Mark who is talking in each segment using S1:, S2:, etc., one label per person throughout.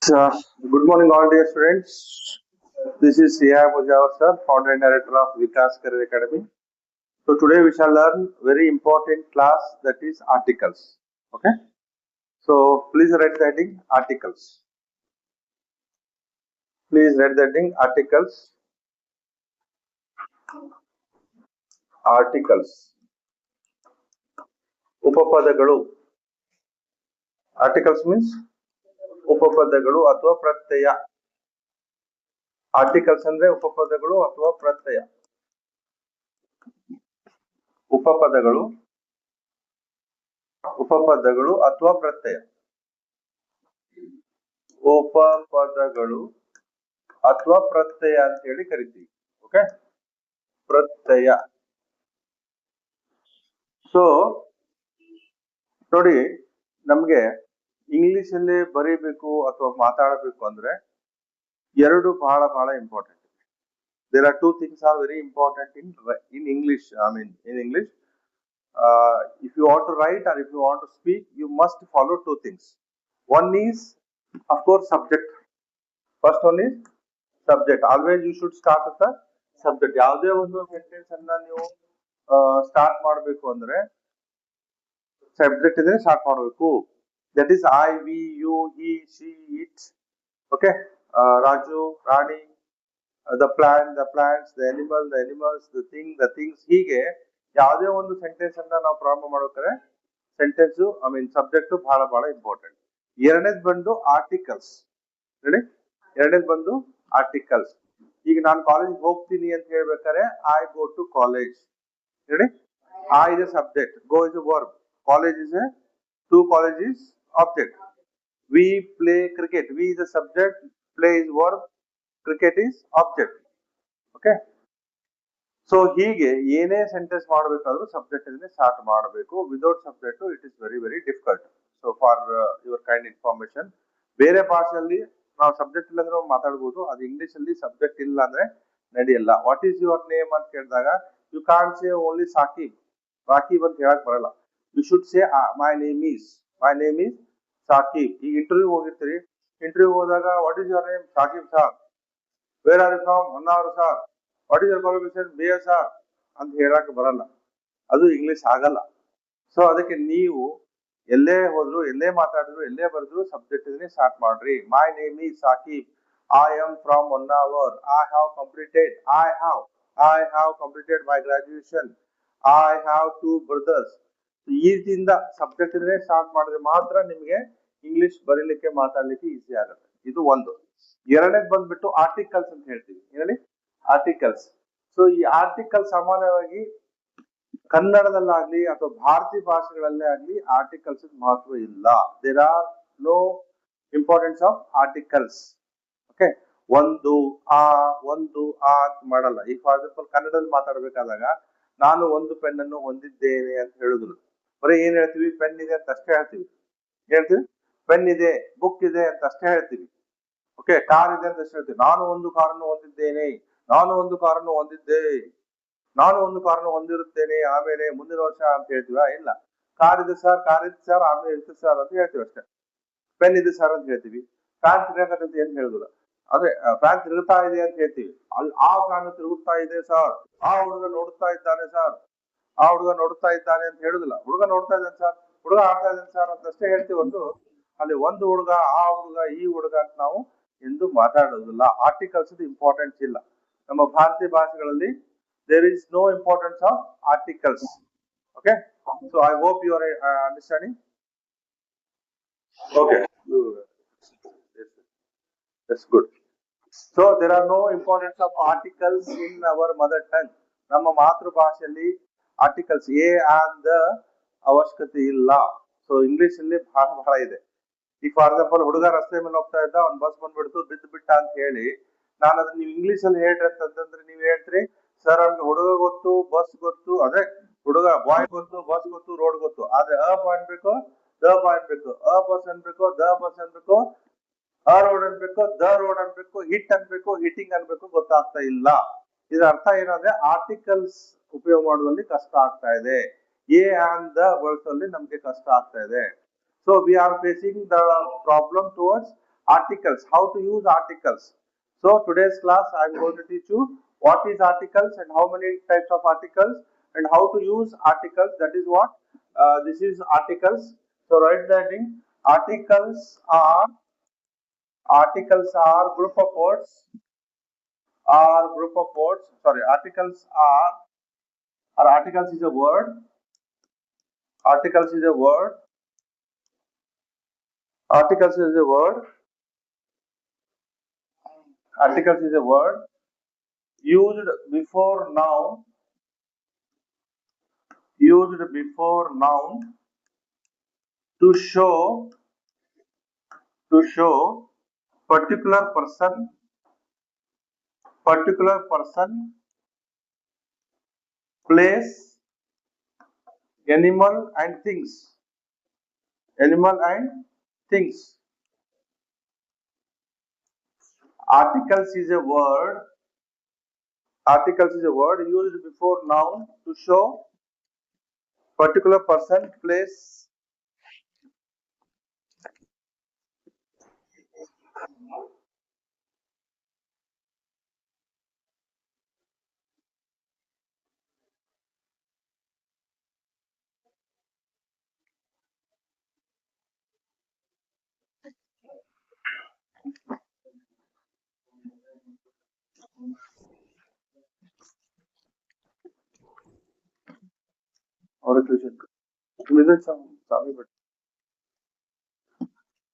S1: So, good morning, all dear students. This is Sia Mujawar sir, founder and director of Vikas Career Academy. So today we shall learn very important class, that is articles. Okay. So please write the heading articles. Please write the heading articles. Articles. ಉಪಪದಗಳು. Articles means ಉಪಪದಗಳು ಅಥವಾ ಪ್ರತ್ಯಯ. Articles ಅಂದ್ರೆ ಉಪಪದಗಳು ಅಥವಾ ಪ್ರತ್ಯಯ. ಉಪಪದಗಳು ಅಥವಾ ಪ್ರತ್ಯಯ. ಉಪಪದಗಳು ಅಥವಾ ಪ್ರತ್ಯಯ ಅಂತ ಹೇಳಿ ಕರಿತೀವಿ. ಓಕೆ, ಪ್ರತ್ಯಯ. ಸೊ ನೋಡಿ, ನಮ್ಗೆ ಇಂಗ್ಲಿಷ್ ಅಲ್ಲಿ ಬರೀಬೇಕು ಅಥವಾ ಮಾತಾಡಬೇಕು ಅಂದ್ರೆ ಎರಡು ಬಹಳ important. There are two things are very important in English. I mean, in English, if you want to write or if you want to speak, you must follow two things. One is, of course, subject. First one is subject. Always you should start with the subject. ಯಾವುದೇ ಒಂದು sentence ಅನ್ನ ನೀವು start ಮಾಡಬೇಕು ಅಂದ್ರೆ subject ಇಂದ start ಮಾಡಬೇಕು. That is I, we, you, he, she, it. Okay, Raju, Rani, the plant, the plants, the animal, the animals, the thing, the things. ಹೀಗೆ ಯಾವುದೇ ಒಂದು ಸೆಂಟೆನ್ಸ್ ಅನ್ನ ನಾವು ಪ್ರಾರಂಭ ಮಾಡ್ಬೇಕಾದ್ರೆ ಸೆಂಟೆನ್ಸ್ ಸಬ್ಜೆಕ್ಟ್ ಬಹಳ ಇಂಪಾರ್ಟೆಂಟ್. ಎರಡನೇದು ಬಂದು ಆರ್ಟಿಕಲ್ಸ್. ಹೇಳಿ, ಎರಡನೇದು ಬಂದು ಆರ್ಟಿಕಲ್ಸ್. ಈಗ ನಾನು ಕಾಲೇಜ್ ಹೋಗ್ತೀನಿ ಅಂತ ಹೇಳ್ಬೇಕಾದ್ರೆ ಐ ಗೋ ಟು ಕಾಲೇಜ್. ಹೇಳಿ, I is a subject, go is a verb, college is a college is object. We play cricket, we is a subject, play is verb, cricket is object. Okay, so ಹೀಗೆ ಏನೇ sentence ಮಾಡಬೇಕಾದ್ರೂ subject ಇಂದ start ಮಾಡಬೇಕು. Without subject it is very difficult. So for your kind information, ಬೇರೆ ಭಾಷೆಯಲ್ಲಿ ನಾವು subject ಇಲ್ಲ ಅಂದ್ರೆ ಮಾತಾಡ್ಬೋದು, ಅದು ಇಂಗ್ಲಿಷ್ ಅಲ್ಲಿ ಸಬ್ಜೆಕ್ಟ್ ಇಲ್ಲ ಅಂದ್ರೆ ನಡೆಯಲ್ಲ. ವಾಟ್ ಈಸ್ ಯುವರ್ ನೇಮ್ ಅಂತ ಕೇಳಿದಾಗ you can't say only Sakib, Rakib ಅಂತ ಹೇಳಕ್ ಬರಲ್ಲ. You should say my name is Sakib. ಈಗ ಇಂಟರ್ವ್ಯೂ ಹೋಗಿರ್ತೀರಿ, ಇಂಟರ್ವ್ಯೂ ಹೋದಾಗ what is your name? Sakib sir. Where are you from? Honnavar sir. What is your qualification? B S sir ಅಂತ ಹೇಳಕ್ ಬರಲ್ಲ, ಅದು ಇಂಗ್ಲಿಷ್ ಆಗಲ್ಲ. ಸೊ ಅದಕ್ಕೆ ನೀವು ಎಲ್ಲೇ ಹೋದ್ರು, ಎಲ್ಲೇ ಮಾತಾಡಿದ್ರು, ಎಲ್ಲೇ ಬರೆದ್ರು ಸಬ್ಜೆಕ್ಟ್ ಇಂದ ಸ್ಟಾರ್ಟ್ ಮಾಡ್ರಿ. ಮೈ name is Saqib, I am from Honnavar, I have completed my graduation, I have 2 brothers. ಈ ರೀತಿಯಿಂದ ಸಬ್ಜೆಕ್ಟ್ ಇಂದ ಸ್ಟಾರ್ಟ್ ಮಾಡಿದ್ರೆ ಮಾತ್ರ ನಿಮ್ಗೆ ಇಂಗ್ಲಿಷ್ ಬರೀಲಿಕ್ಕೆ ಮಾತಾಡ್ಲಿಕ್ಕೆ ಈಸಿ ಆಗುತ್ತೆ. ಇದು ಒಂದು. ಎರಡನೇದು ಬಂದ್ಬಿಟ್ಟು ಆರ್ಟಿಕಲ್ಸ್ ಅಂತ ಹೇಳ್ತೀವಿ. ಹೇಳಿ, ಆರ್ಟಿಕಲ್ಸ್. ಸೊ ಈ ಆರ್ಟಿಕಲ್ ಸಾಮಾನ್ಯವಾಗಿ ಕನ್ನಡದಲ್ಲಾಗ್ಲಿ ಅಥವಾ ಭಾರತೀಯ ಭಾಷೆಗಳಲ್ಲೇ ಆಗ್ಲಿ ಆರ್ಟಿಕಲ್ಸ್ ಮಹತ್ವ ಇಲ್ಲ. There are no importance of articles. Okay, ಒಂದು ಆ ಅಂತ ಮಾಡಲ್ಲ. ಈಗ ಫಾರ್ ಎಕ್ಸಾಂಪಲ್ ಕನ್ನಡದಲ್ಲಿ ಮಾತಾಡ್ಬೇಕಾದಾಗ ನಾನು ಒಂದು ಪೆನ್ ಅನ್ನು ಹೊಂದಿದ್ದೇನೆ ಅಂತ ಹೇಳುದಿಲ್ಲ. ಬರೀ ಏನ್ ಹೇಳ್ತೀವಿ? ಪೆನ್ ಇದೆ ಅಂತ ಅಷ್ಟೇ ಹೇಳ್ತೀವಿ. ಪೆನ್ ಇದೆ, ಬುಕ್ ಇದೆ ಅಂತ ಅಷ್ಟೇ ಹೇಳ್ತೀವಿ. ಓಕೆ, ಕಾರ್ ಇದೆ ಅಂತ ಅಷ್ಟೇ ಹೇಳ್ತೀವಿ. ನಾನು ಒಂದು ಕಾರನ್ನು ಹೊಂದಿದ್ದೇನೆ, ನಾನು ಒಂದು ಕಾರನ್ನು ಹೊಂದಿದ್ದೆ, ನಾನು ಒಂದು ಕಾರನ್ನು ಹೊಂದಿರುತ್ತೇನೆ, ಆಮೇಲೆ ಮುಂದಿನ ವರ್ಷ ಅಂತ ಹೇಳ್ತೀವ? ಇಲ್ಲ. ಕಾರ್ ಇದೆ ಸರ್, ಆಮೇಲೆ ಇರ್ತದೆ ಸರ್ ಅಂತ ಹೇಳ್ತೀವಿ ಅಷ್ಟೇ. ಪೆನ್ ಇದೆ ಸರ್ ಅಂತ ಹೇಳ್ತೀವಿ. ಫ್ಯಾನ್ ತಿರುಗಕತ್ತಂತ ಏನ್ ಹೇಳುದಿಲ್ಲ. ಅದೇ ಫ್ಯಾನ್ ತಿರುಗುತ್ತಾ ಇದೆ ಅಂತ ಹೇಳ್ತೀವಿ. ಅಲ್ಲಿ ಆ ಫ್ಯಾನ್ ತಿರುಗುತ್ತಾ ಇದೆ ಸರ್, ಆ ಹುಡುಗ ನೋಡುತ್ತಾ ಇದ್ದಾನೆ ಸರ್, ಆ ಹುಡುಗ ನೋಡುತ್ತಾ ಇದ್ದಾನೆ ಅಂತ ಹೇಳುದಿಲ್ಲ. ಹುಡುಗ ನೋಡ್ತಾ ಇದ್ದಾನೆ ಸರ್, ಹುಡುಗ ಆಡ್ತಾ ಇದ್ದಾನೆ ಸರ್ ಅಂತ ಅಷ್ಟೇ ಹೇಳ್ತೀವಿ. ಅಲ್ಲಿ ಒಂದು ಹುಡುಗ, ಆ ಹುಡುಗ, ಈ ಹುಡುಗ ಅಂತ ನಾವು ಎಂದು ಮಾತಾಡೋದಿಲ್ಲ. ಆರ್ಟಿಕಲ್ಸ್ ಇಂಪಾರ್ಟೆನ್ಸ್ ಇಲ್ಲ. ನಮ್ಮ ಭಾರತೀಯ ಭಾಷೆಗಳಲ್ಲಿ there is no importance of articles. Okay, so I hope you are understanding. Okay, that's good. So there are no importance of articles in our mother tongue. ನಮ್ಮ ಮಾತೃ ಭಾಷೆಯಲ್ಲಿ ಆರ್ಟಿಕಲ್ಸ್ ಎ and the ಅವಶ್ಯಕತೆ ಇಲ್ಲ. So English ಅಲ್ಲಿ ಬಹಳ ಇದೆ. ಈಗ for example ಹುಡುಗ ರಸ್ತೆ ಮೇಲೆ ಹೋಗ್ತಾ ಇದ್ದ, ಅವ್ನ್ ಬಸ್ ಬಂದ್ಬಿಡ್ತು, ಬಿಟ್ಟ ಅಂತ ಹೇಳಿ ನಾನು ಅದನ್ನ ನೀವು ಇಂಗ್ಲಿಷ್ ಅಲ್ಲಿ ಹೇಳ್ರಿ ಅಂತಂದ್ರೆ ನೀವ್ ಹೇಳ್ತೀರಿ ಸರ್ ಅವ್ನಿಗೆ ಹುಡುಗ ಗೊತ್ತು, ಬಸ್ ಗೊತ್ತು, ಅದೇ ಹುಡುಗ ಬಾಯ್ ಗೊತ್ತು, ಬಸ್ ಗೊತ್ತು, ರೋಡ್ ಗೊತ್ತು, ಆದ್ರೆ ಬಾಯ್ ಅನ್ಬೇಕು, ಬಾಯ್ ಅನ್ಬೇಕು, ಬಸ್ ಅನ್ಬೇಕು, ಬಸ್ ಅನ್ಬೇಕು, ರೋಡ್ ಅನ್ಬೇಕು, ರೋಡ್ ಅನ್ಬೇಕು, ಹಿಟ್ ಅನ್ಬೇಕು, ಹಿಟ್ಟಿಂಗ್ ಅನ್ಬೇಕು, ಗೊತ್ತಾಗ್ತಾ ಇಲ್ಲ. ಇದರ ಅರ್ಥ ಏನಂದ್ರೆ ಆರ್ಟಿಕಲ್ಸ್ ಉಪಯೋಗ ಮಾಡುವಲ್ಲಿ ಕಷ್ಟ ಆಗ್ತಾ ಇದೆ. ಎ and the ಬಳಸುವಲ್ಲಿ ನಮ್ಗೆ ಕಷ್ಟ ಆಗ್ತಾ ಇದೆ. So we are facing the problem towards Articles, how to use articles. So today's class I am going to teach you what is articles and how many types of articles and how to use articles. That is what this is articles. So write that in. Articles are group of words. Are group of words. Sorry, articles is a word. Articles is a word. Articles is a word. Articles is a word used before noun. Used before noun to show particular person, place, animal and things. Animal and things. Articles is a word. Articles is a word used before noun to show particular person, place. Or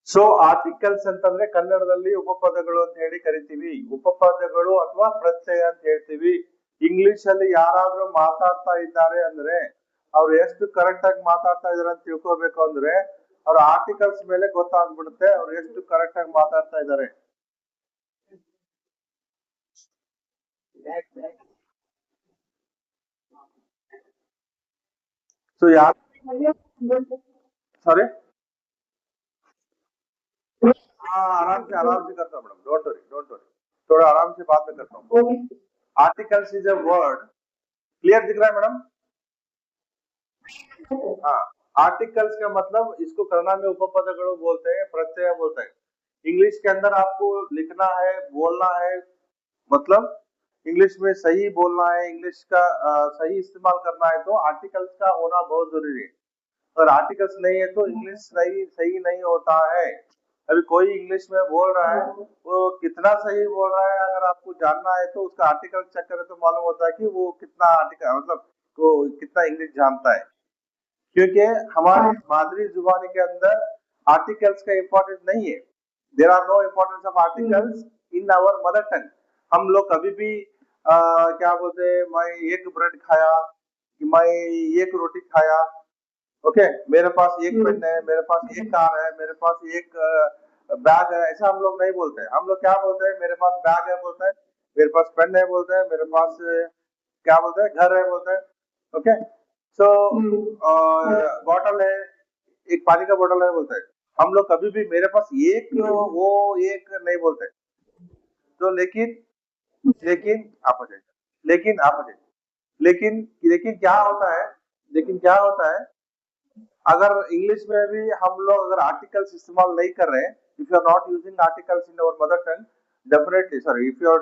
S1: so articles ಅಂತಂದ್ರೆ ಕನ್ನಡದಲ್ಲಿ ಉಪಪದಗಳು ಅಂತ ಹೇಳಿ ಕರಿತೀವಿ. ಉಪಪದಗಳು ಅಥವಾ ಪ್ರತ್ಯಯ ಅಂತ ಹೇಳ್ತೀವಿ. English ಅಲ್ಲಿ ಯಾರಾದ್ರೂ ಮಾತಾಡ್ತಾ ಇದ್ದಾರೆ ಅಂದ್ರೆ ಅವ್ರು ಎಷ್ಟು ಕರೆಕ್ಟ್ ಆಗಿ ಮಾತಾಡ್ತಾ ಇದಾರೆ ಅಂತ ತಿಳ್ಕೊಬೇಕು ಅಂದ್ರೆ ಅವ್ರ ಆರ್ಟಿಕಲ್ಸ್ ಮೇಲೆ ಗೊತ್ತಾಗ್ಬಿಡುತ್ತೆ ಅವ್ರು ಎಷ್ಟು ಕರೆಕ್ಟ್ ಆಗಿ ಮಾತಾಡ್ತಾ ಇದ್ದಾರೆ. ಸೊ ಯಾರು ಸಾರಿ आराम से करता हूँ मैडम. डोंट वरी थोड़ा आराम से बात में करता हूँ. Articles is a word. Clear दिख रहा है मैडम? हाँ, आर्टिकल्स का मतलब इसको कन्नड़ में उपपदಗಳು बोलते हैं, प्रत्यय बोलते हैं. इंग्लिश के अंदर आपको लिखना है, बोलना है, मतलब इंग्लिश में सही बोलना है, इंग्लिश का सही इस्तेमाल करना है तो आर्टिकल्स का होना बहुत जरूरी है. अगर आर्टिकल्स नहीं है तो इंग्लिश सही नहीं होता है. अभी कोई इंग्लिश में बोल रहा है वो कितना सही बोल रहा है अगर आपको जानना है तो उसका आर्टिकल चेक करें तो मालूम होता है कि वो कितना आर्टिकल मतलब वो कितना इंग्लिश जानता है. क्योंकि हमारी मादरी जुबानी के अंदर आर्टिकल्स का इम्पोर्टेंस नहीं है. There are no importance of articles in our mother tongue. हम लोग कभी भी क्या बोलते हैं मैं एक ब्रेड खाया, मैं एक रोटी खाया, ओके मेरे पास एक पेन है, मेरे पास एक कार है, मेरे पास एक बैग है, ऐसा हम लोग नहीं बोलते हैं. हम लोग क्या बोलते हैं मेरे पास बैग है बोलते हैं, मेरे पास पेन है बोलते हैं, मेरे पास क्या बोलते हैं घर है बोलते हैं. ओके सो बॉटल है, एक पानी का बॉटल है बोलते हैं. हम लोग कभी भी मेरे पास एक वो एक नहीं बोलते. तो लेकिन लेकिन आप आ जाइए लेकिन आप आ जाइए लेकिन लेकिन क्या होता है लेकिन क्या होता है अगर इंग्लिश में भी हम लोग अगर आर्टिकल्स इस्तेमाल नहीं कर रहे हैं, if you are not using articles in our mother tongue, definitely sorry if you are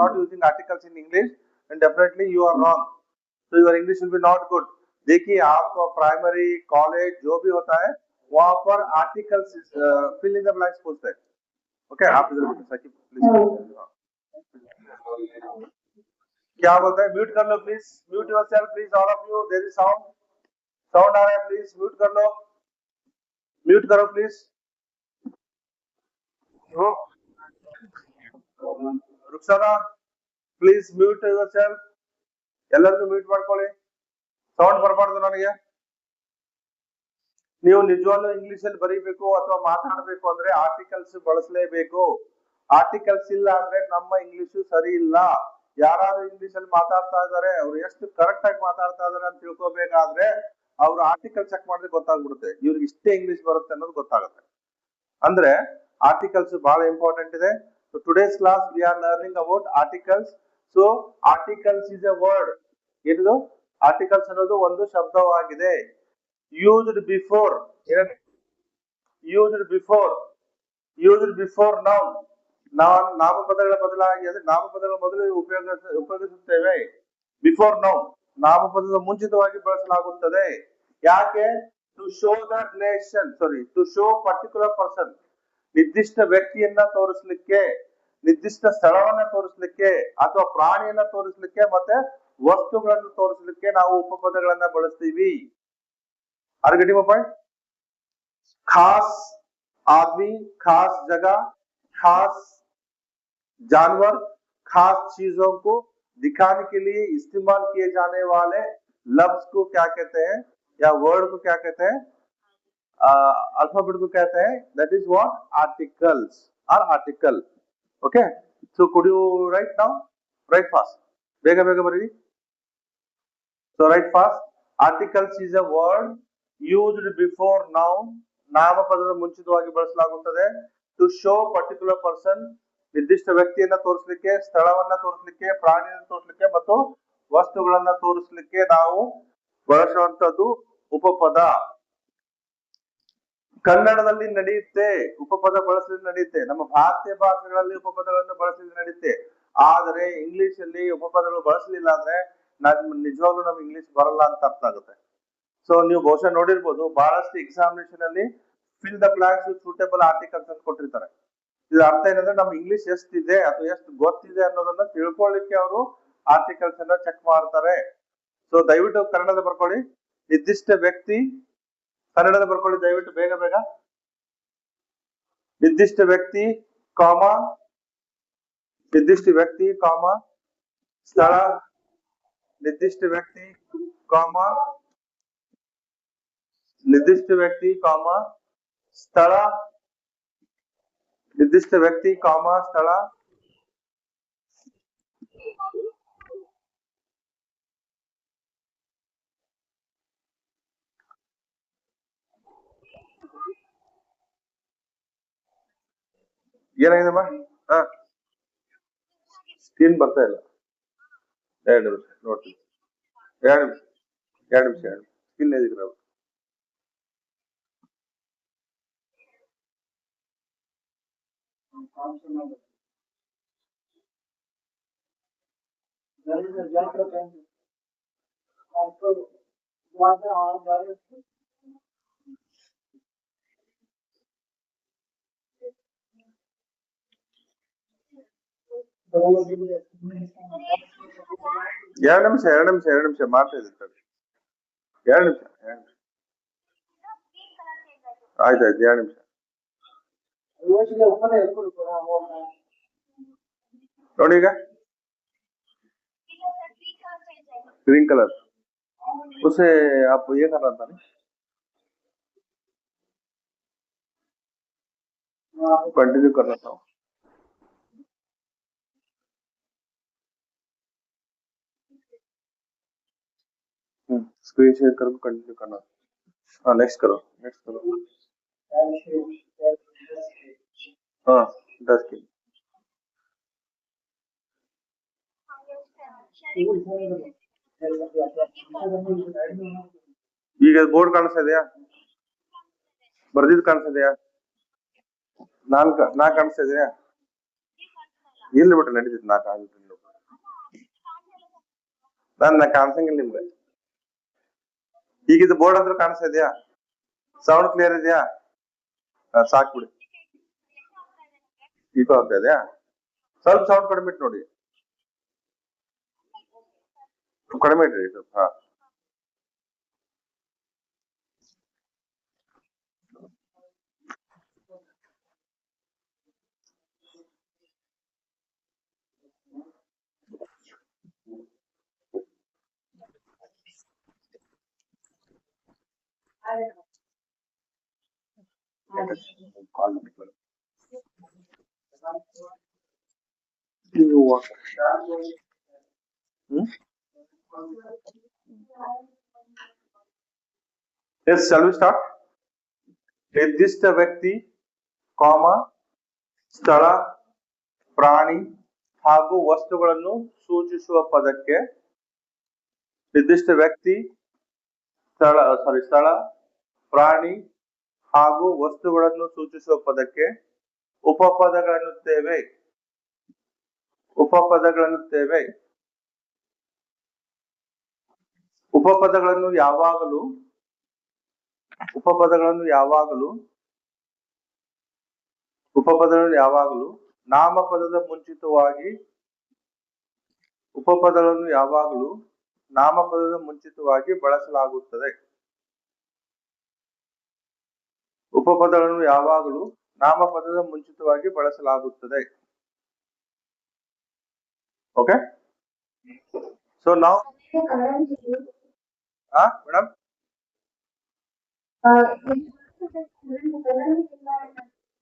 S1: not using articles in English then definitely you are wrong. तो your English will be not good. देखिए आपको primary college जो भी होता है वहां पर articles fill in the blanks पूछते हैं. ओके आप इधर सकी प्लीज. क्या बोलते हैं म्यूट कर लो please. Mute yourself please all of you. There is sound आ रहा है प्लीज म्यूट कर लो. म्यूट करो please. Rukhsana please mute yourself. ಎಲ್ಲರಿಗೂ ಮ್ಯೂಟ್ ಮಾಡ್ಕೊಳ್ಳಿ. ಸೌಂಡ್ ಬರಬಾರ್ದು ನನಗೆ. ನೀವು ನಿಜವಾಗ್ಲೂ ಇಂಗ್ಲಿಷ್ ಅಲ್ಲಿ ಬರೀಬೇಕು ಅಥವಾ ಮಾತಾಡಬೇಕು ಅಂದ್ರೆ ಆರ್ಟಿಕಲ್ಸ್ ಬಳಸಲೇಬೇಕು. ಆರ್ಟಿಕಲ್ಸ್ ಇಲ್ಲ ಅಂದ್ರೆ ನಮ್ಮ ಇಂಗ್ಲಿಷ್ ಸರಿ ಇಲ್ಲ. ಯಾರಾದ್ರೂ ಇಂಗ್ಲಿಷ್ ಅಲ್ಲಿ ಮಾತಾಡ್ತಾ ಇದಾರೆ ಅವ್ರು ಎಷ್ಟು ಕರೆಕ್ಟ್ ಆಗಿ ಮಾತಾಡ್ತಾ ಇದಾರೆ ಅಂತ ತಿಳ್ಕೊಬೇಕಾದ್ರೆ ಅವ್ರು ಆರ್ಟಿಕಲ್ ಚೆಕ್ ಮಾಡಿದ್ರೆ ಗೊತ್ತಾಗ್ಬಿಡುತ್ತೆ ಇವ್ರಿಗೆ ಇಷ್ಟೇ ಇಂಗ್ಲಿಷ್ ಬರುತ್ತೆ ಅನ್ನೋದು ಗೊತ್ತಾಗುತ್ತೆ. ಅಂದ್ರೆ ಆರ್ಟಿಕಲ್ಸ್ ಬಹಳ ಇಂಪಾರ್ಟೆಂಟ್ ಇದೆ. So today's class we are learning about articles. So articles is a word. ಇದು ಆರ್ಟಿಕಲ್ಸ್ ಅನ್ನೋದು ಒಂದು ಶಬ್ದವಾಗಿದೆ. Used before used before used before noun, ನಾಮಪದಗಳ ಬದಲಾಗಿ ಅಂದ್ರೆ ನಾಮಪದಗಳ ಮೊದಲು ಉಪಯೋಗಿಸುತ್ತೇವೆ. ಬಿಫೋರ್ ನೌನ್ ನಾಮಪದದ ಮುಂಚಿತವಾಗಿ ಬಳಸಲಾಗುತ್ತದೆ. ಯಾಕೆ? To show the relation, to show particular person, ನಿರ್ದಿಷ್ಟ ವ್ಯಕ್ತಿಯನ್ನ ತೋರಿಸ್ಲಿಕ್ಕೆ, ನಿರ್ದಿಷ್ಟ ಸ್ಥಳವನ್ನ ತೋರಿಸ್ಲಿಕ್ಕೆ, ಅಥವಾ ಪ್ರಾಣಿಯನ್ನ ತೋರಿಸ್ಲಿಕ್ಕೆ, ಮತ್ತೆ ವಸ್ತುಗಳನ್ನು ತೋರಿಸ್ಲಿಕ್ಕೆ ನಾವು ಉಪಪದಗಳನ್ನ ಬಳಸ್ತೀವಿ. Are getting my point? खास आदमी, खास जगह, खास जानवर, खास चीजों को दिखाने के लिए इस्तेमाल किए जाने वाले लफ्ज को क्या कहते हैं, या वर्ड को क्या कहते हैं? अल्फाबेट को कहते हैं, that is what? Articles or article. Okay, so could you write now? Write fast. ಬೇಗ ಬೇಗ ಬರೀರಿ. So write fast. Articles is a word used before noun, ನಾಮಪದದ ಮುಂಚಿತವಾಗಿ ಬಳಸಲಾಗುತ್ತದೆ. ಟು ಶೋ ಪರ್ಟಿಕ್ಯುಲರ್ ಪರ್ಸನ್, ನಿರ್ದಿಷ್ಟ ವ್ಯಕ್ತಿಯನ್ನ ತೋರಿಸಲಿಕ್ಕೆ, ಸ್ಥಳವನ್ನ ತೋರಿಸಲಿಕ್ಕೆ, ಪ್ರಾಣಿಯನ್ನ ತೋರಿಸಲಿಕ್ಕೆ ಮತ್ತು ವಸ್ತುಗಳನ್ನ ತೋರಿಸಲಿಕ್ಕೆ ನಾವು ಬಳಸುವಂತದ್ದು ಉಪಪದ. ಕನ್ನಡದಲ್ಲಿ ನಡೆಯುತ್ತೆ ಉಪಪದ ಬಳಸಲಿಕ್ಕೆ ನಡೆಯುತ್ತೆ, ನಮ್ಮ ಭಾರತೀಯ ಭಾಷೆಗಳಲ್ಲಿ ಉಪಪದಗಳನ್ನು ಬಳಸಲಿಕ್ಕೆ ನಡೆಯುತ್ತೆ. ಆದರೆ ಇಂಗ್ಲಿಷ್ ಅಲ್ಲಿ ಉಪಪದಗಳು ಬಳಸಲಿಲ್ಲ ಅಂದ್ರೆ ನಿಜವಾಗ್ಲೂ ನಮ್ಗೆ ಇಂಗ್ಲಿಷ್ ಬರಲ್ಲ ಅಂತ ಅರ್ಥ ಆಗುತ್ತೆ. ಸೊ ನೀವು ಬಹುಶಃ ನೋಡಿರ್ಬೋದು, ಬಹಳಷ್ಟು ಎಕ್ಸಾಮಿನೇಷನ್ ಅಲ್ಲಿ fill the blanks suitable articles ಅಂತ ಕೊಟ್ಟಿರ್ತಾರೆ. ಇದರ ಅರ್ಥ ಏನಂದ್ರೆ ನಮ್ಗೆ ಇಂಗ್ಲಿಷ್ ಎಷ್ಟಿದೆ ಅಥವಾ ಎಷ್ಟು ಗೊತ್ತಿದೆ ಅನ್ನೋದನ್ನ ತಿಳ್ಕೊಳ್ಳಿಕ್ಕೆ ಅವರು ಆರ್ಟಿಕಲ್ಸ್ ಅನ್ನ ಚೆಕ್ ಮಾಡ್ತಾರೆ. ಸೊ ದಯವಿಟ್ಟು ಕನ್ನಡದ ಬರ್ಕೊಳ್ಳಿ. ನಿರ್ದಿಷ್ಟ ವ್ಯಕ್ತಿ, ಕನ್ನಡದ ಬರ್ಕೊಳ್ಳಿ ದಯವಿಟ್ಟು ಬೇಗ ಬೇಗ. ನಿರ್ದಿಷ್ಟ ವ್ಯಕ್ತಿ ಕಾಮ, ನಿರ್ದಿಷ್ಟ ವ್ಯಕ್ತಿ ಕಾಮ ಸ್ಥಳ, ನಿರ್ದಿಷ್ಟ ವ್ಯಕ್ತಿ ಕಾಮ ನಿರ್ದಿಷ್ಟ ವ್ಯಕ್ತಿ ಕಾಮ ಸ್ಥಳ, ನಿರ್ದಿಷ್ಟ ವ್ಯಕ್ತಿ ಕಾಮ ಸ್ಥಳ, ಏನಾಗಿದೆಮ್ಮ? ಸ್ಕ್ರೀನ್ ಬರ್ತಾ ಇಲ್ಲ. 2 ನಿಮಿಷ ನೋಡ್ತೀನಿ. 2 ನಿಮಿಷ 2 ನಿಮಿಷ ಸ್ಕ್ರೀನ್ ಎದಿಕ್ರ ಎರಡು ನಿಮಿಷ ಮಾಡ್ತಾ ಇದ್ದೀನಿ. 2 ನಿಮಿಷ ಆಯ್ತಾಯ್ತು. 2 ನಿಮಿಷ ನೋಡಿ. ಈಗ ग्रीन कलर उसे आप ये करना था ना, कंटिन्यू करना था. स्क्रीन शेयर करो, कंटिन्यू करना. हाँ नेक्स्ट करो. हाँ 10 की ಈಗ ಬೋರ್ಡ್ ಕಾಣಿಸ್ತಾ ಇದೆಯಾ? ಬರ್ದಿದ್ ಕಾಣಿಸ್ತಾ ಇದೆಯಾ? ನಾ ಕಾಣಿಸ್ತಾ ಇದೆಯಾ? ಇಲ್ಲಿ ಬಿಟ್ರೆ ನಡೀತಿತ್ತು. ನಾ ಕಾಣಿಸಂಗಿಲ್ಲ ನಿಮ್ಗೆ. ಈಗಿದ್ದು ಬೋರ್ಡ್ ಹತ್ರ ಕಾಣಿಸ್ತಾ ಇದೆಯಾ? ಸೌಂಡ್ ಕ್ಲಿಯರ್ ಇದೆಯಾ? ಸಾಕ್ ಬಿಡಿ. ಈಗ ಆಗ್ತಾ ಇದೆಯಾ? ಸ್ವಲ್ಪ ಸೌಂಡ್ ಕಡಿಮೆ ಇಟ್ಟು ನೋಡಿ. ಕಡಿಮೆ ಇಟ್ರಿ ಸ್ವಲ್ಪ. ಹಾ Yes, shall we start? ನಿರ್ದಿಷ್ಟ ವ್ಯಕ್ತಿ ಕಾಮ ಸ್ಥಳ ಪ್ರಾಣಿ ಹಾಗೂ ವಸ್ತುಗಳನ್ನು ಸೂಚಿಸುವ ಪದಕ್ಕೆ ನಿರ್ದಿಷ್ಟ ವ್ಯಕ್ತಿ ಸ್ಥಳ ಪ್ರಾಣಿ ಹಾಗೂ ವಸ್ತುಗಳನ್ನು ಸೂಚಿಸುವ ಪದಕ್ಕೆ ಉಪಪದಗಳನ್ನುತ್ತೇವೆ. ಉಪಪದಗಳನ್ನುತ್ತೇವೆ. ಉಪಪದಗಳನ್ನು ಯಾವಾಗಲೂ ನಾಮಪದದ ಮುಂಚಿತವಾಗಿ ಬಳಸಲಾಗುತ್ತದೆ. ಉಪಪದಗಳನ್ನು ಯಾವಾಗಲೂ ನಾಮಪದದ ಮುಂಚಿತವಾಗಿ ಬಳಸಲಾಗುತ್ತದೆ. Okay, so now madam,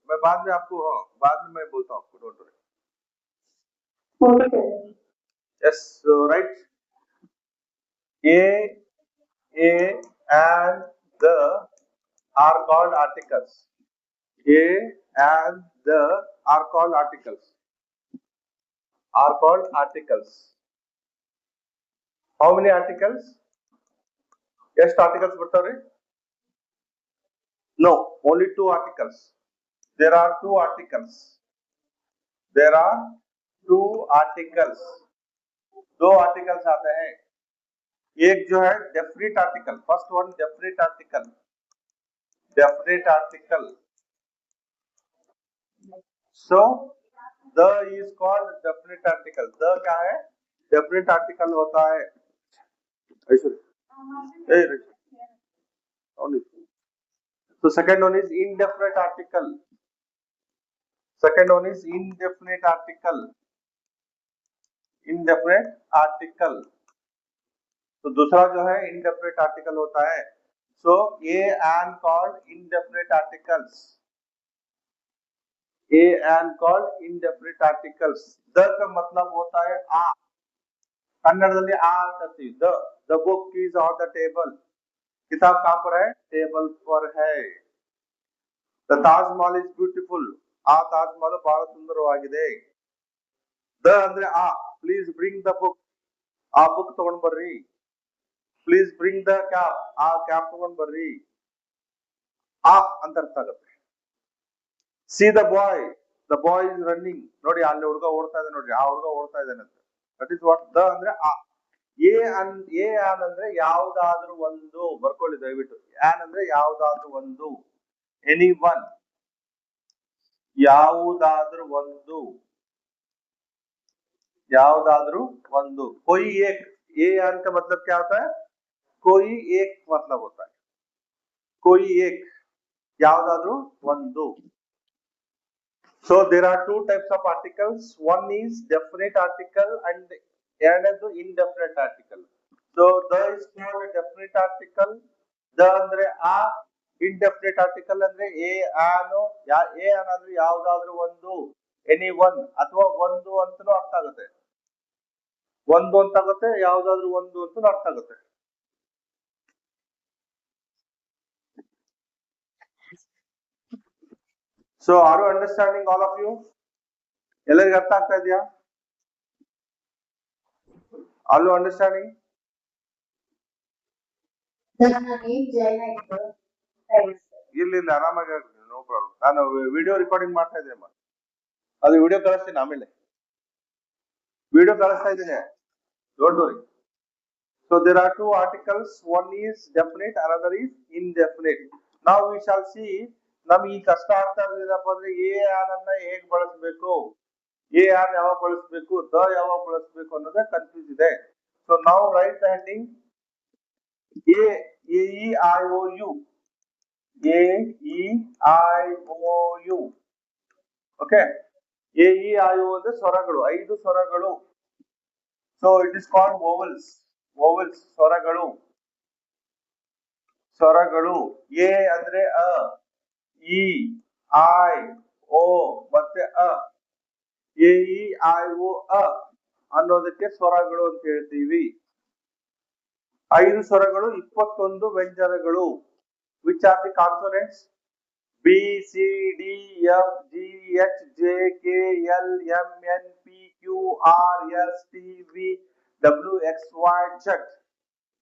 S1: मैं बाद में आपको मैं बोलता हूँ आपको, don't worry. Yes, so right, a and the are called articles. A and the are called articles. How many articles? ಎಷ್ಟು articles ಬರ್ತಾವ್ರಿ? No, only 2 articles. There are 2 articles. दो articles आते हैं. एक जो है definite article. First one definite article. So the is called definite article. The क्या है? Definite article होता है. So second one is indefinite article. तो दूसरा जो है indefinite article होता है. So a and called indefinite articles. The का मतलब होता है आ. कन्नड़ದಲ್ಲಿ आ अंती. The book is on the table. किताब कहाँ पर है? टेबल पर है. The Taj Mahal is beautiful. ಆ ತಾಜ್ ಮಹಲ್ ಬಹಳ ಸುಂದರವಾಗಿದೆ. ದ ಅಂದ್ರೆ ಆ. Please bring the book. ಆ ಬುಕ್ ತಗೊಂಡ್ ಬರ್ರಿ. Please bring the cap. ಆ ಕ್ಯಾಪ್ ತಗೊಂಡ್ ಬರ್ರಿ. ಆ ಅಂತ ಅರ್ಥ ಆಗುತ್ತೆ. See the boy. The boy is running. ನೋಡಿ ಅಲ್ಲಿ ಹುಡುಗ ಓಡ್ತಾ ಇದ್ದಾನೆ ನೋಡ್ರಿ. ಆ ಹುಡುಗ ಓಡ್ತಾ ಇದ್ದಾನೆ ಅಂತ. That is what the ಅಂದ್ರೆ ಆ. A ಅಂದ್ರೆ ಯಾವುದಾದ್ರೂ ಒಂದು. ಬರ್ಕೊಳ್ಳಿ ದಯವಿಟ್ಟು. an ಅಂದ್ರೆ ಯಾವುದಾದ್ರೂ ಒಂದು. Anyone. ಯಾವುದಾದ್ರೂ ಒಂದು. कोई एक. A an का मतलब क्या होता है? कोई एक मतलब होता है. कोई एक. ಯಾವುದಾದ್ರೂ ಒಂದು. So there are 2 types of articles. One is definite article and another indefinite article. So the is called a definite article. The andre a. Indefinite article andre a an ಅಂದ್ರೆ ಯಾವುದಾದ್ರೂ ಒಂದು. Anyone ಅಥವಾ ಒಂದು ಅಂತನೂ ಅರ್ಥ ಆಗುತ್ತೆ. ಒಂದು ಅಂತ ಆಗುತ್ತೆ, ಯಾವುದಾದ್ರೂ ಒಂದು ಅಂತನೂ ಅರ್ಥ ಆಗುತ್ತೆ. So are you understanding all of you? ಎಲ್ಲರಿಗೂ ಅರ್ಥ ಆಗ್ತಾ ಇದೆಯಾ? Are you understanding? ಇಲ್ಲ ಆರಾಮಾಗಿ ನೋ ಪ್ರಾಬ್ಲಮ್. ನಾನು ವಿಡಿಯೋ ರೆಕಾರ್ಡಿಂಗ್ ಮಾಡ್ತಾ ಇದ್ದೇನೆ. ಅದು ವಿಡಿಯೋ ಕಳಿಸ್ತೀನಿ ಆಮೇಲೆ. ವಿಡಿಯೋ ಕಳಿಸ್ತಾ ಇದ್ದೇನೆ. Don't worry. So there are 2 articles. One is definite, another is indefinite. Now we shall see. ನಮ್ಗೆ ಈ ಕಷ್ಟ ಆಗ್ತಾ ಇರೋದೇನಪ್ಪ ಅಂದ್ರೆ ಎ ಆನ್ ಅನ್ನ ಹೇಗ್ ಬಳಸಬೇಕು, ಎ ಆನ್ ಯಾವಾಗ ಬಳಸಬೇಕು, ದ ಯಾವಾಗ ಬಳಸಬೇಕು ಅನ್ನೋದೇ ಕನ್ಫ್ಯೂಸ್ ಇದೆ. ಸೊ ನಾವು write the heading A E I O U. Okay. A E I O ಅಂದ್ರೆ ಸ್ವರಗಳು, 5 ಸ್ವರಗಳು. So it is called vowels. ಸ್ವರಗಳು. ಎ ಅಂದ್ರೆ ಅ, ಇ, ಐ, ಓ ಮತ್ತೆ ಅ. ಎ ಇ ಐ ಓ ಅ ಅನ್ನೋದಕ್ಕೆ ಸ್ವರಗಳು ಅಂತ ಹೇಳ್ತೀವಿ. 5 ಸ್ವರಗಳು, 21 ವ್ಯಂಜನಗಳು. Which are the consonants? B, C, D, F, G, H, J, K, L, M, N, P, Q, R, S, T, V, W, X, Y, Z.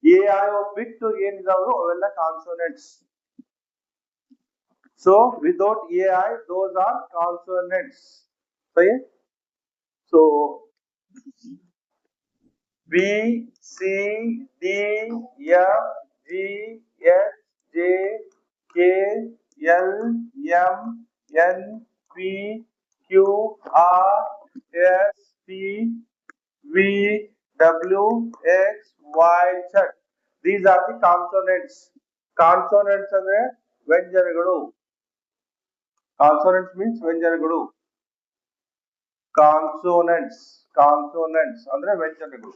S1: A I O ಬಿಟ್ಟು ಏನಿದಾವು ಅವೆಲ್ಲ consonants. So without AI, those are consonants. Right? So B, C, D, F, G, H, J, K, L, M, N, P, Q, R, S, T, V, W, X, Y, Z. These are the consonants. Consonants ಅಂದ್ರೆ ವ್ಯಂಜನಗಳು. Consonants means ವ್ಯಂಜನಗಳು. Consonants ಅಂದ್ರೆ ವ್ಯಂಜನಗಳು.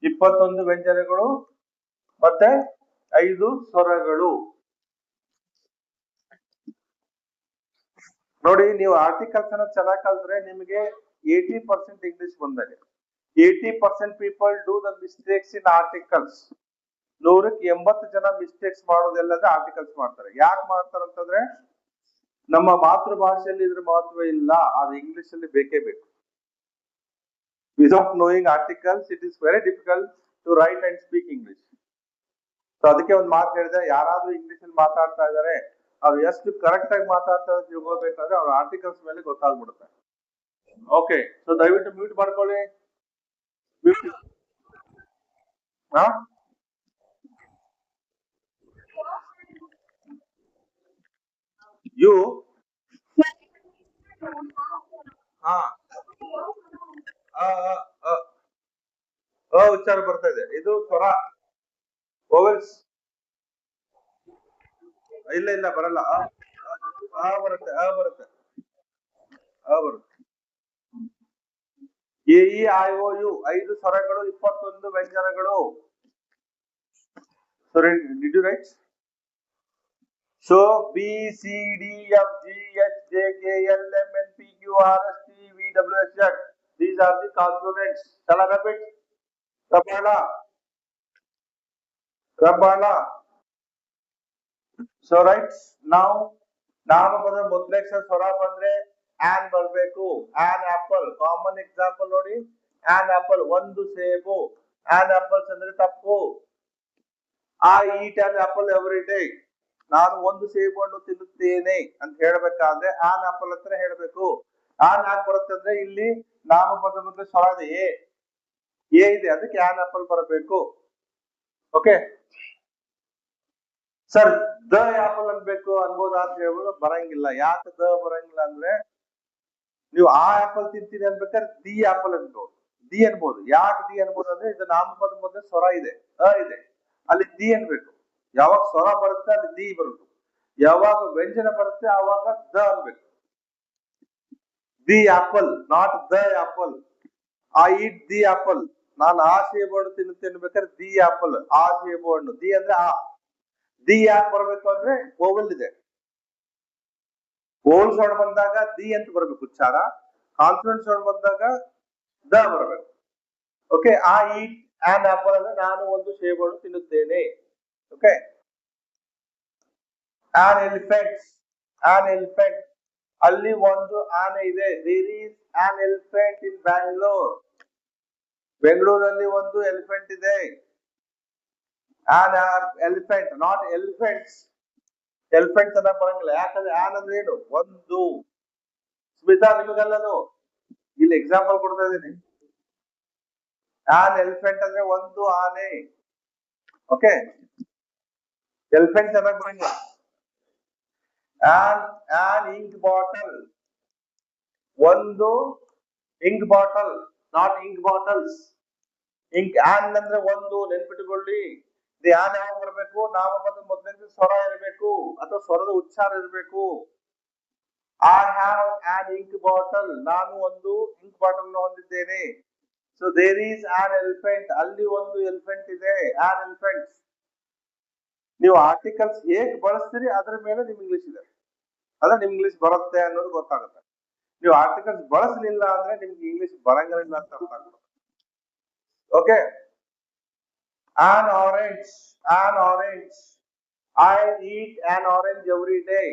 S1: 21 ವ್ಯಂಜನಗಳು ಮತ್ತೆ 5 ಸ್ವರಗಳು. ನೋಡಿ, ನೀವು ಆರ್ಟಿಕಲ್ಸ್ ಅನ್ನ ಚೆನ್ನಾಗಿ ಕಲ್ತ್ರೆ ನಿಮಗೆ 80% ಇಂಗ್ಲಿಷ್ ಬಂದಾಗ. 80% people do the mistakes in articles. 100ಕ್ಕೆ 80 ಜನ ಮಿಸ್ಟೇಕ್ಸ್ ಮಾಡೋದೆಲ್ಲದ್ರೆ ಆರ್ಟಿಕಲ್ಸ್ ಮಾಡ್ತಾರೆ. ಯಾಕೆ ಮಾಡ್ತಾರೆ ಅಂತಂದ್ರೆ ನಮ್ಮ ಮಾತೃಭಾಷೆಯಲ್ಲಿ ಇದ್ರ ಮಹತ್ವ ಇಲ್ಲ, ಅದು ಇಂಗ್ಲಿಷ್ ಅಲ್ಲಿ ಬೇಕೇ ಬೇಕು. Without knowing articles, it is very difficult to write and speak English. So ಅದಕ್ಕೆ ಒಂದು ಮಾತು ಹೇಳಿದೆ, ಯಾರಾದ್ರೂ ಇಂಗ್ಲಿಷ್ ಅಲ್ಲಿ ಮಾತಾಡ್ತಾ ಇದಾರೆ ಅವ್ರು ಎಷ್ಟು ಕರೆಕ್ಟ್ ಆಗಿ ಮಾತಾಡ್ತಾರೆ ತಿಳ್ಕೊಬೇಕಾದ್ರೆ ಅವ್ರ ಆರ್ಟಿಕಲ್ಸ್ ಮೇಲೆ ಗೊತ್ತಾಗ್ಬಿಡುತ್ತೆ. ಓಕೆ, ಸೊ ದಯವಿಟ್ಟು ಮ್ಯೂಟ್ ಮಾಡ್ಕೊಳ್ಳಿ. ಯು ಉಚ್ಚಾರ ಬರ್ತಾ ಇದೆ. ಇದು ಸ್ವರ ವೋವೆಲ್ಸ್. ಇಲ್ಲ ಬರಲ್ಲ. ಬರುತ್ತೆ ಬರುತ್ತೆ. A E I O U 5 ಸ್ವರಗಳು, 21 ವ್ಯಂಜನಗಳು. Did you write? So B, C, D, F, G, H, J, K, L, M, N, P, Q, R, S, T, V, W, X, Z. These are the consonants. Shall I repeat? Rabana. So right now, ನಾಮಪದ ಮೊದಲಕ್ಷರ ಸ್ವರ ಬಂದ್ರೆ on ಬರಬೇಕು. On apple common example ನೋಡಿ. On apple ಒಂದು ಸೇಬು. On apples ಅಂದ್ರೆ ತಪ್ಪು. I eat an apple every day. ನಾನು ಒಂದು ಸೇಬು ಹಣ್ಣು ತಿನ್ನುತ್ತೇನೆ ಅಂತ ಹೇಳ್ಬೇಕಾದ್ರೆ ಆನ್ ಆಪಲ್ ಅಂತ ಹೇಳ್ಬೇಕು. ಆನ್ ಆನ್ ಬರುತ್ತೆ ಅಂದ್ರೆ ಇಲ್ಲಿ ನಾಮಪದ ಮತ್ತೆ ಸ್ವರ ಇದೆ, ಎ ಇದೆ, ಅದಕ್ಕೆ ಆನ್ ಆಪಲ್ ಬರಬೇಕು. ಓಕೆ ಸರ್, ದ ಆಪಲ್ ಅನ್ಬೇಕು ಅನ್ಬೋದ ಅಂತ ಹೇಳ್ಬೋದು. ಬರಂಗಿಲ್ಲ. ಯಾಕೆ ದ ಬರಂಗಿಲ್ಲ ಅಂದ್ರೆ ನೀವು ಆ ಆಪಲ್ ತಿಂತೀನಿ ಅನ್ಬೇಕಾದ್ರೆ ದಿ ಆಪಲ್ ಅನ್ಬೋದು, ದಿ ಅನ್ಬೋದು. ಯಾಕೆ ದಿ ಅನ್ಬೋದು ಅಂದ್ರೆ ಇದು ನಾಮಪದ ಮುಂದೆ ಸ್ವರ ಇದೆ, ಅ ಇದೆ, ಅಲ್ಲಿ ದಿ ಅನ್ಬೇಕು. ಯಾವಾಗ ಸ್ವರ ಬರುತ್ತೆ ಅಲ್ಲಿ ದಿ ಬರುತ್ತೆ, ಯಾವಾಗ ವ್ಯಂಜನ ಬರುತ್ತೆ ಆವಾಗ ದ ಅನ್ಬೇಕು. The apple, not the apple. I eat the apple, ನಾನು ಆ ಸೇಬು ಹಣ್ಣು ತಿನ್ನುತ್ತೇನೆ ಬೇಕಾದ್ರೆ ದಿ ಆಪಲ್, ಆ ಸೇಬು ಹಣ್ಣು. ದಿ ಅಂದ್ರೆ ಆ. ದಿ ಯಾಕೆ ಬರ್ಬೇಕು ಅಂದ್ರೆ ಓವಲ್ ಇದೆ. ಓವಲ್ ಸೌಂಡ್ ಬಂದಾಗ ದಿ ಅಂತ ಬರ್ಬೇಕು ಉಚ್ಚಾರ. ಕಾನ್ಫಿಡೆಂಟ್ ಸೌಂಡ್ ಬಂದಾಗ ದ ಬರ್ಬೇಕು. Okay, I eat an apple ಅಂದ್ರೆ ನಾನು ಒಂದು ಸೇಬು ಹಣ್ಣು ತಿನ್ನುತ್ತೇನೆ. Okay, an elephant, an elephant ಅಲ್ಲಿ ಒಂದು ಆನೆ ಇದೆ. There is an elephant in Bangalore. ಬೆಂಗಳೂರಲ್ಲಿ ಒಂದು ಎಲಿಫೆಂಟ್ ಇದೆ. An elephant, not elephants. Elephants ಅನ್ನ ಬರಂಗಿಲ್ಲ. ಯಾಕಂದ್ರೆ ಆನ್ ಅಂದ್ರೆ ಏನು? ಒಂದು. ಸ್ಮಿತಾ, ನಿಮಗಲ್ಲದು, ಇಲ್ಲಿ ಎಕ್ಸಾಂಪಲ್ ಕೊಡ್ತಾ ಇದ್ದೀನಿ. ಆನ್ ಎಲಿಫೆಂಟ್ ಅಂದ್ರೆ ಒಂದು ಆನೆ. ಓಕೆ, ಎಲಿಫೆಂಟ್ಸ್ ಅನ್ನ ಬರಂಗಿಲ್ಲ. ಆನ್ ಇಂಕ್ ಬಾಟಲ್, ಒಂದು ink bottle, not ink bottles. Ink an ಅಂದ್ರೆ ಒಂದು, ನೆನ್ಪಿಟ್ಟುಕೊಳ್ಳಿ. ಆನ್ ಯಾವಾಗ ಬರಬೇಕು? ನಾಮಪದ ಮೊದಲನೇ ಸ್ವರ ಇರಬೇಕು ಅಥವಾ ಸ್ವರದ ಉಚ್ಚಾರ ಇರಬೇಕು. I have an ink bottle, ನಾನು ಒಂದು ಇಂಕ್ ಬಾಟಲ್ ಹೊಂದಿದ್ದೇನೆ. So there is an elephant, ಅಲ್ಲಿ ಒಂದು ಎಲಿಫೆಂಟ್ ಇದೆ. An elephant. ನೀವು ಆರ್ಟಿಕಲ್ಸ್ ಹೇಗೆ ಬಳಸ್ತೀರಿ ಅದ್ರ ಮೇಲೆ ನಿಮ್ ಇಂಗ್ಲಿಷ್ ಇದೆ, ಅದ್ರ ನಿಮ್ ಇಂಗ್ಲಿಷ್ ಬರುತ್ತೆ ಅನ್ನೋದು ಗೊತ್ತಾಗುತ್ತೆ. ನೀವು ಆರ್ಟಿಕಲ್ಸ್ ಬಳಸಲಿಲ್ಲ ಅಂದ್ರೆ ನಿಮ್ಗೆ ಇಂಗ್ಲಿಷ್ ಬರಂಗಿಲ್ಲ ಅಂತ ಅರ್ಥ ಆಗುತ್ತೆ. Okay, an orange, an orange. I eat an orange every day.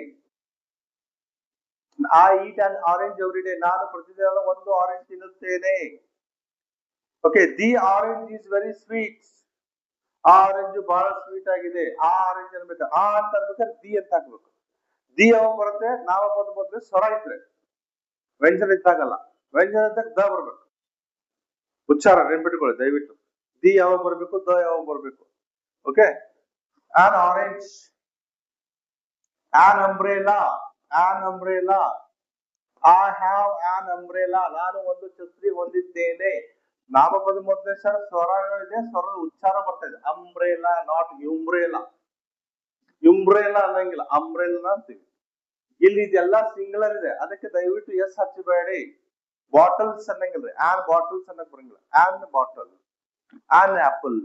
S1: I eat an orange every day. ನಾನು ಪ್ರತಿದಿನ ಒಂದು ಆರೆಂಜ್ ತಿನ್ನುತ್ತೇನೆ. Okay, the orange is very sweet. ಆ ಆರೆಂಜ್ ಬಹಳ ಸ್ವೀಟ್ ಆಗಿದೆ. ಆ ಆರೆಂಜ್ ಅನ್ಬೇಕು. ಆ ಅಂತ ಅನ್ಬೇಕಾದ್ರೆ ದಿ ಅಂತ ಹಾಕ್ಬೇಕು. ದಿ ಯಾವಾಗ ಬರುತ್ತೆ, ನಾಮಪದ ಬಂದ್ರೆ ಸ್ವರ ಇದ್ರೆ, ವ್ಯಂಜನ ಇದ್ದಾಗಲ್ಲ. ವ್ಯಂಜನ ಇದ್ದಾಗ ದ ಬರ್ಬೇಕು. ಉಚ್ಚಾರ ನೆನ್ಪಿಟ್ಕೊಳ್ಳಿ ದಯವಿಟ್ಟು. ದಿ ಯಾವಾಗ ಬರ್ಬೇಕು, ದ ಯಾವಾಗ ಬರ್ಬೇಕು. Okay. On orange, an umbrella, on umbrella, I have on umbrella, ನಾನು ಒಂದು ಛತ್ರಿ ಹೊಂದಿದ್ದೇನೆ. ನಾಮಪದ ಮೊದಲೇ ಸ್ವರ ಇದೆ, ಸ್ವರದ ಉಚ್ಚಾರ ಬರ್ತಾ ಇದೆ. Umbrella, not ಯುಂಬ್ರೇಲಾ. ಯುಂಬ್ರೇಲಾ ಅನ್ನಂಗಿಲ್ಲ, ಅಂಬ್ರೇಲಾ ಅಂತೀವಿ. ಇಲ್ಲಿ ಇದೆಲ್ಲ ಸಿಂಗ್ಯುಲರ್ ಇದೆ, ಅದಕ್ಕೆ ದಯವಿಟ್ಟು ಎಸ್ ಹಚ್ಚಬೇಡಿ. ಬಾಟಲ್ಸ್ ಅನ್ನಂಗಿಲ್ರಿ, ಆನ್ ಬಾಟಲ್ಸ್ ಅನ್ನಕ್ ಬರಂಗಿಲ್ಲ. An bottle, an apple,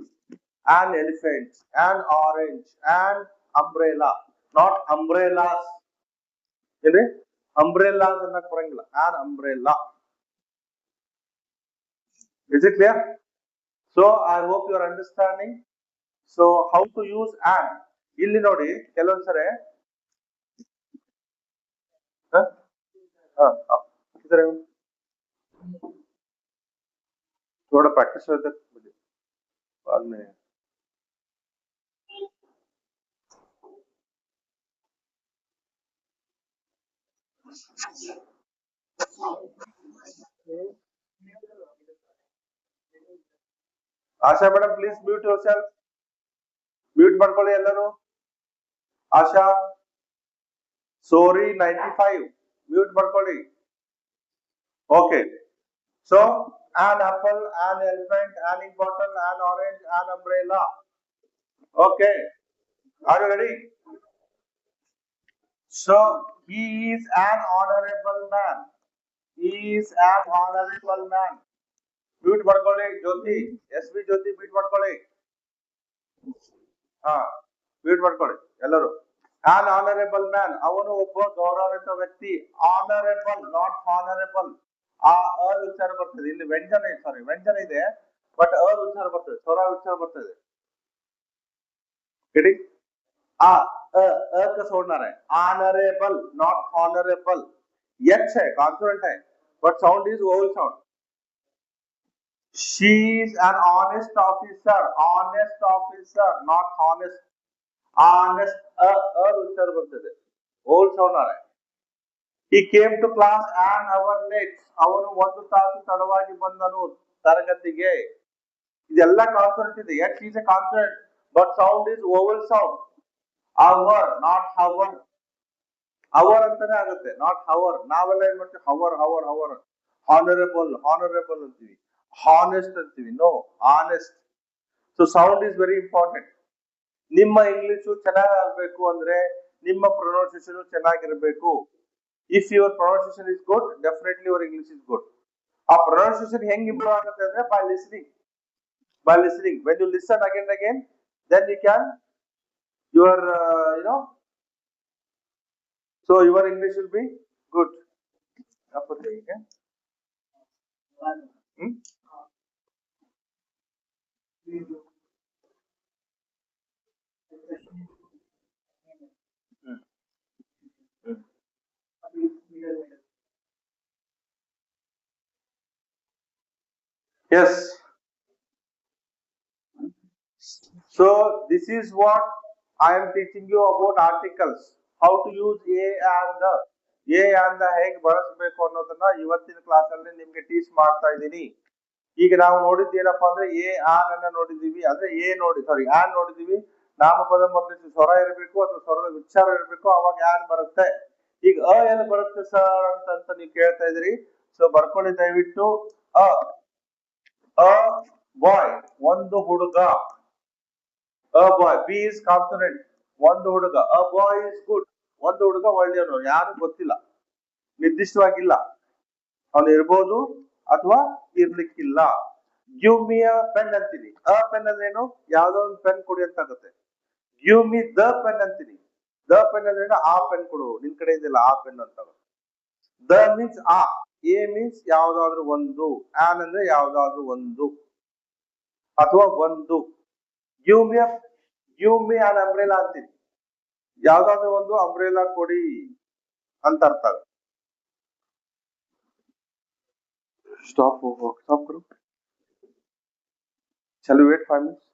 S1: an elephant, an orange, an umbrella, not umbrellas. ಏನ್ರಿ, ಅಂಬ್ರೇಲಾಸ್ ಅನ್ನಕ್ ಬರಂಗಿಲ್ಲ, an umbrella. Is it clear? So I hope you are understanding. So how to use and. ಇಲ್ಲಿ ನೋಡಿ ಕೆಲವೊಂದ್ಸರಿ थोड़ा practice होता है बाद में. Asha madam please mute yourself. Mute ಮಾಡ್ಕೊಳ್ಳಿ ಎಲ್ಲರೂ. ಆಶಾ, ಸೋರಿ 95 म्यूट ಮಾಡ್ಕೊಳ್ಳಿ. Okay. So an apple, an elephant, an bottle, an orange, an umbrella. Okay. Are you ready? So he is an honorable man. He is an honorable man. Mute ಮಾಡ್ಕೊಳ್ಳಿ ಜ್ಯೋತಿ, S B ಜ್ಯೋತಿ mute ಮಾಡ್ಕೊಳ್ಳಿ. mute ಮಾಡ್ಕೊಳ್ಳಿ ಎಲ್ಲರೂ. An honorable man, ಅವನು ಒಬ್ಬ ಗೌರವಾನ್ವಿತ ವ್ಯಕ್ತಿ. Honorable, not honorable. ಆ ಉಚ್ಚಾರ ಬರ್ತದೆ ಇಲ್ಲಿ. ವ್ಯಂಜನ, ಸಾರಿ ವ್ಯಂಜನ ಇದೆ, ಬಟ್ ಉಚ್ಚಾರ ಬರ್ತದೆ, ಸ್ವರ ಉಚ್ಚಾರ ಬರ್ತದೆ. ಗೆಟಿ का छोड़ना है. Honorable, not honorable. H है, consonant है, but sound is vowel sound. She is an honest officer. Honest officer, not honest. Honest, उच्चार बರ್ತದೆ, vowel sound आ रहा है. He came to class an hour late. ಅವನು ಒಂದು ತಾಸು ತಡವಾಗಿ ಬಂದನು ತರಗತಿಗೆ. ಇದೆಲ್ಲ ಕಾನ್ಸೋನೆಂಟ್ ಇದೆ. H is a consonant, but sound is vowel sound. Hour, not hour. Hour ಅಂತಾನೆ ಆಗುತ್ತೆ, not hour. ನಾವೆಲ್ಲ ಏನ್ ಮಾಡ್ತೀವಿ, hour, hour, hour. Honorable, honorable ಅಂತೀವಿ. Honest ಅಂತೀವಿ. No, honest. So sound is very important. ನಿಮ್ಮ ಇಂಗ್ಲಿಷ್ ಚೆನ್ನಾಗಬೇಕು ಅಂದ್ರೆ ನಿಮ್ಮ ಪ್ರೊನೌನ್ಸಿಯೇಷನ್ ಚೆನ್ನಾಗಿರಬೇಕು. If your pronunciation is good, definitely your English is good. ಆ pronunciation ಹೆಂಗ್ ಇಂಪ್ರೂವ್ ಆಗುತ್ತೆ ಅಂದ್ರೆ by listening. By listening. When you listen again and again, then you can your so your English will be good. Yes. So this is what I am teaching you about articles. How to use a and the. A and the ಹೇಗೆ ಬಳಸಬೇಕು ಅನ್ನೋದನ್ನ ಇವತ್ತಿನ class ಅಲ್ಲಿ ನಿಮ್ಗೆ teach ಮಾಡ್ತಾ ಇದ್ದೀನಿ. ಈಗ ನಾವು ನೋಡಿದ್ದು ಏನಪ್ಪಾ ಅಂದ್ರೆ ಎ ಆನ್ ಅನ್ನ ನೋಡಿದೀವಿ, ಅಂದ್ರೆ ಆನ್ ನೋಡಿದೀವಿ. ನಾಮಪದ ಮೊದಲು ಸ್ವರ ಇರಬೇಕು ಅಥವಾ ಸ್ವರದ ಉಚ್ಚಾರ ಇರಬೇಕು, ಅವಾಗ ಆನ್ ಬರುತ್ತೆ. ಈಗ ಎಲ್ಲಿ ಬರುತ್ತೆ ಸರ್ ಅಂತ ನೀವು ಕೇಳ್ತಾ ಇದ್ರಿ. ಸೊ ಬರ್ಕೊಳ್ಳಿ ದಯವಿಟ್ಟು. ಬಾಯ್, ಒಂದು ಹುಡುಗ. ಬಾಯ್, ಬಿ ಇಸ್ ಕಾನ್ಸೋನೆಂಟ್, ಒಂದು ಹುಡುಗ. ಬಾಯ್ ಇಸ್ ಗುಡ್, ಒಂದು ಹುಡುಗ ಒಳ್ಳೆಯವನು. ಯಾರು ಗೊತ್ತಿಲ್ಲ, ನಿರ್ದಿಷ್ಟವಾಗಿಲ್ಲ, ಅವನು ಇರ್ಬೋದು ಅಥವಾ ಇರ್ಲಿಕ್ಕಿಲ್ಲ. ಗಿವ್ ಮಿ ಅ ಪೆನ್ ಅಂತೀನಿ. ಪೆನ್ ಅಂದ್ರೆ ಏನು, ಯಾವ್ದೋ ಒಂದು ಪೆನ್ ಕೊಡಿ ಅಂತ ಆಗುತ್ತೆ. ಗಿವ್ ಮಿ ದ ಪೆನ್ ಅಂತೀನಿ. ದ ಪೆನ್ ಅಂದ್ರೆ ಆ ಪೆನ್ ಕೊಡು, ನಿನ್ ಕಡೆ ಇದೆಯಲ್ಲ ಆ ಪೆನ್ ಅಂತ. ದ ಮೀನ್ಸ್ ಆ. ಎ ಮೀನ್ಸ್ ಯಾವ್ದಾದ್ರು ಒಂದು. ಆನ್ ಅಂದ್ರೆ ಯಾವ್ದಾದ್ರು ಒಂದು ಅಥವಾ ಒಂದು. ಗಿವ್ ಮಿ ಆನ್ ಅಂಬ್ರೆಲಾ ಅಂತೀನಿ. ಯಾವ್ದಾದ್ರು ಒಂದು ಅಂಬ್ರೆಲಾ ಕೊಡಿ ಅಂತ ಅರ್ಥ. स्टॉप करो. Shall we wait 5 minutes?